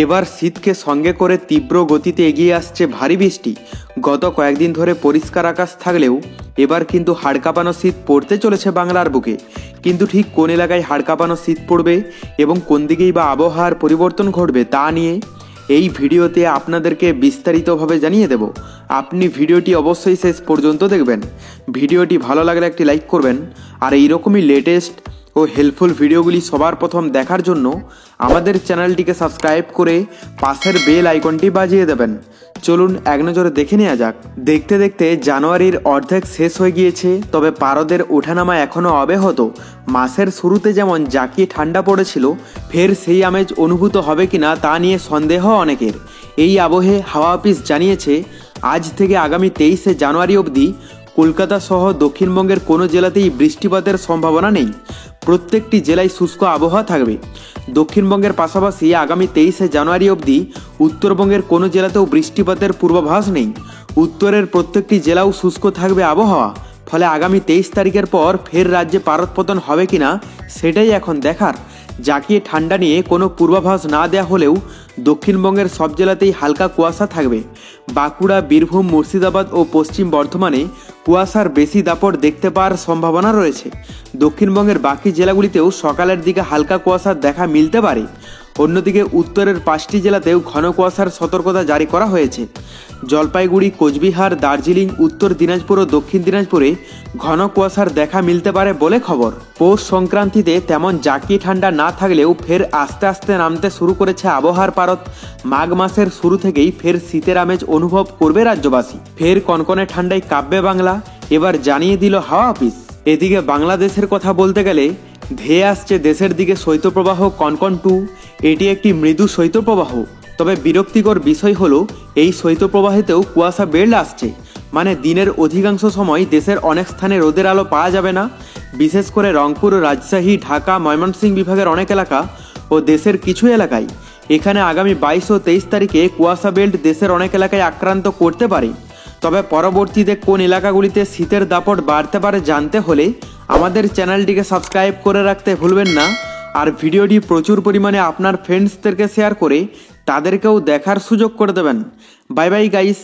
এবার শীতকে সঙ্গে করে তীব্র গতিতে এগিয়ে আসছে ভারী বৃষ্টি। গত কয়েকদিন ধরে পরিষ্কার আকাশ থাকলেও এবার কিন্তু হাড়কাঁপানো শীত পড়তে চলেছে বাংলার বুকে। কিন্তু ঠিক কোন এলাকায় হাড়কাঁপানো শীত পড়বে এবং কোন দিকেই বা আবহাওয়ার পরিবর্তন ঘটবে তা নিয়ে এই ভিডিওতে আপনাদেরকে বিস্তারিতভাবে জানিয়ে দেব। আপনি ভিডিওটি অবশ্যই শেষ পর্যন্ত দেখবেন। ভিডিওটি ভালো লাগলে একটি লাইক করবেন, আর এইরকমই লেটেস্ট ও হেল্পফুল ভিডিওগুলি সবার প্রথম দেখার জন্য আমাদের চ্যানেলটিকে সাবস্ক্রাইব করে পাশের বেল আইকনটি বাজিয়ে দেবেন। চলুন এক নজরে দেখে নেওয়া যাক। দেখতে দেখতে জানুয়ারির অর্ধেক শেষ হয়ে গিয়েছে, তবে পারদের ওঠানামা এখনও অব্যাহত। মাসের শুরুতে যেমন জাঁকিয়ে ঠান্ডা পড়েছিল, ফের সেই আমেজ অনুভূত হবে কিনা তা নিয়ে সন্দেহ অনেকের। এই আবহে হাওয়া অফিস জানিয়েছে আজ থেকে আগামী 23শে জানুয়ারি অবধি কলকাতা সহ দক্ষিণবঙ্গের কোনো জেলাতেই বৃষ্টিপাতের সম্ভাবনা নেই। প্রত্যেকটি জেলায় শুষ্ক আবহাওয়া থাকবে। দক্ষিণবঙ্গের পাশাপাশি আগামী 23শে জানুয়ারি অবধি উত্তরবঙ্গের কোনো জেলাতেও বৃষ্টিপাতের পূর্বাভাস নেই। উত্তরের প্রত্যেকটি জেলাও শুষ্ক থাকবে আবহাওয়া। ফলে আগামী 23 তারিখের পর ফের রাজ্যে পারদপতন হবে কিনা সেটাই এখন দেখার। জাঁকিয়ে ঠান্ডা নিয়ে কোনো পূর্বাভাস না দেওয়া হলেও দক্ষিণবঙ্গের সব জেলাতেই হালকা কুয়াশা থাকবে। বাঁকুড়া, বীরভূম, মুর্শিদাবাদ ও পশ্চিম বর্ধমানে কুয়াশার বেশি দাপট দেখতে পাওয়ার সম্ভাবনা রয়েছে। দক্ষিণবঙ্গের বাকি জেলাগুলিতেও সকালের দিকে হালকা কুয়াশার দেখা মিলতে পারে। অন্যদিকে উত্তরের 5টি জেলাতেও ঘন কুয়াশার সতর্কতা জারি করা হয়েছে। জলপাইগুড়ি, কোচবিহার, দার্জিলিং, উত্তর দিনাজপুর ও দক্ষিণ দিনাজপুরে ঘন কুয়াশার দেখা মিলতে পারে বলে খবর। পৌষ সংক্রান্তিতে তেমন জাঁকিয়ে ঠান্ডা না থাকলেও ফের আস্তে আস্তে নামতে শুরু করেছে আবহাওয়ার পারদ। মাঘ মাসের শুরু থেকেই ফের শীতের আমেজ অনুভব করবে রাজ্যবাসী। ফের কনকনে ঠান্ডায় কাঁপবে বাংলা, এবার জানিয়ে দিল হাওয়া অফিস। এদিকে বাংলাদেশের কথা বলতে গেলে ধেয়ে আসছে দেশের দিকে শৈত্যপ্রবাহ কনকন 2। এটি একটি মৃদু শৈত্যপ্রবাহ, তবে বিরক্তিকর বিষয় হলো এই শৈত্যপ্রবাহেতেও কুয়াশা বেড়ে আসছে। মানে দিনের অধিকাংশ সময় দেশের অনেক স্থানে রোদের আলো পাওয়া যাবে না। বিশেষ করে রংপুর, রাজশাহী, ঢাকা, ময়মনসিংহ বিভাগের অনেক এলাকা ও দেশের কিছু এলাকায় এখানে আগামী 22 ও 23 তারিখে কুয়াশা বেল্ট দেশের অনেক এলাকায় আক্রান্ত করতে পারে। তবে পরবর্তীতে কোন এলাকাগুলিতে শীতের দাপট বাড়তে পারে জানতে হলে আমাদের চ্যানেলটিকে সাবস্ক্রাইব করে রাখতে ভুলবেন না। আর ভিডিওটি প্রচুর পরিমাণে আপনার ফ্রেন্ডসদেরকে শেয়ার করে তাদেরকেও দেখার সুযোগ করে দেবেন। Bye bye guys.